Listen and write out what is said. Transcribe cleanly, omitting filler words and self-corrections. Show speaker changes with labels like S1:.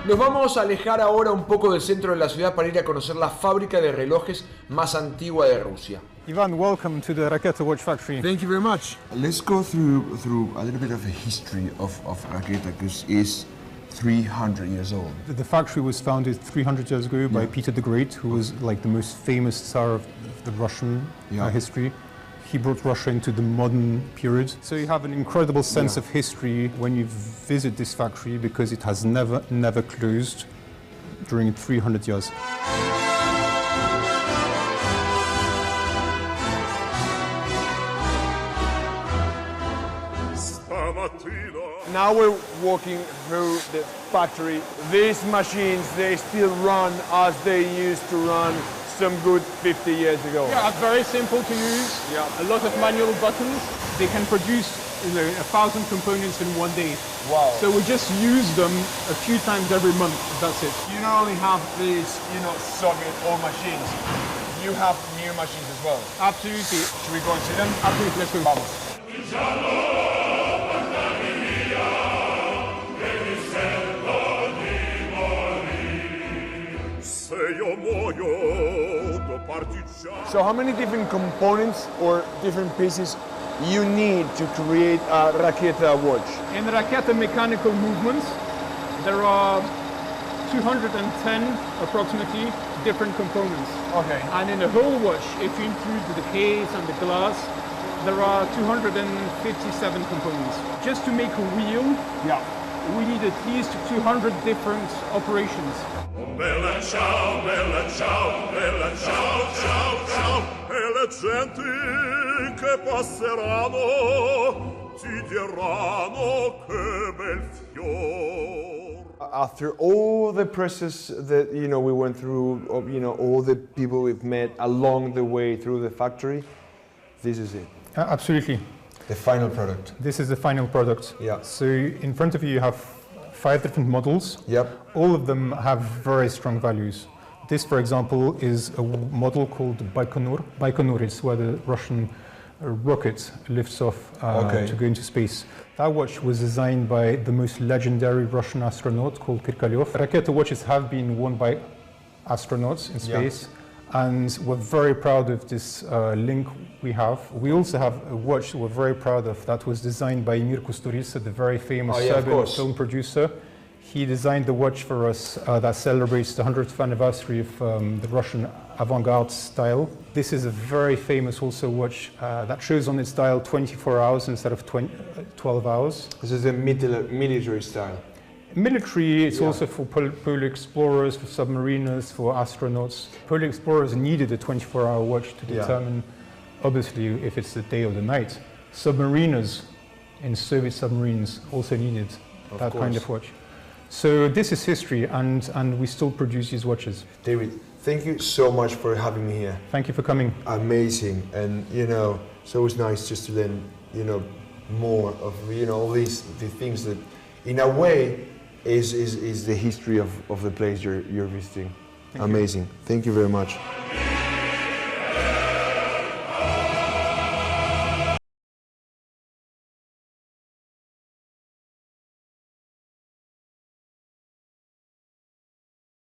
S1: Nos vamos a alejar ahora un poco del centro de la ciudad para ir a conocer la fábrica de relojes más antigua de Rusia.
S2: Ivan, welcome to the Raketa Watch Factory.
S1: Thank you very much.
S3: Let's go through a little bit of the history of Raketa, because it's 300 years old.
S2: The factory was founded 300 years ago by Peter the Great, who was like the most famous Tsar of the Russian history. He brought Russia into the modern period. So you have an incredible sense of history when you visit this factory, because it has never closed during 300 years.
S4: Now we're walking through the factory. These machines, they still run as they used to run some good 50 years ago.
S5: Yeah, very simple to use. Yeah. A lot of manual buttons. They can produce 1,000 components in one day.
S4: Wow.
S5: So we just use them a few times every month. That's it.
S4: You not only have these, Soviet old machines, you have new machines as well.
S5: Absolutely.
S4: Should we go and see them?
S5: Absolutely, let's go.
S4: Vamos. So how many different components or different pieces you need to create a Raketa watch?
S5: In the Raketa mechanical movements, there are 210 approximately different components.
S4: Okay.
S5: And in the whole watch, if you include the case and the glass, there are 257 components. Just to make a wheel, we need at least 200 different operations.
S6: Bella ciao, bella ciao, bella ciao, ciao, ciao, e le genti che passeranno ti diranno che bel fior.
S4: After all the process that we went through, all the people we've met along the way through the factory, this is it.
S2: Absolutely.
S4: The final product.
S2: This is the final product.
S4: Yeah.
S2: So in front of you, you have 5 different models.
S4: Yep.
S2: All of them have very strong values. This, for example, is a model called Baikonur. Baikonur is where the Russian rocket lifts off to go into space. That watch was designed by the most legendary Russian astronaut called Kirkorov. Raketa watches have been worn by astronauts in space. And we're very proud of this link we have. We also have a watch we're very proud of that was designed by Emir Kusturica, the very famous Serbian film producer. He designed the watch for us that celebrates the 100th anniversary of the Russian avant-garde style. This is a very famous also watch that shows on its dial 24 hours instead of 12 hours.
S4: This is a military style.
S2: Military, it's also for polar explorers, for submariners, for astronauts. Polar explorers needed a 24-hour watch to determine, obviously, if it's the day or the night. Submariners in Soviet submarines also needed that kind of watch. So this is history, and we still produce these watches.
S4: David, thank you so much for having me here.
S2: Thank you for coming.
S4: Amazing, and it's always nice just to learn, more of all the things that, in a way, is the history of the place you're visiting. Amazing. Thank you very much.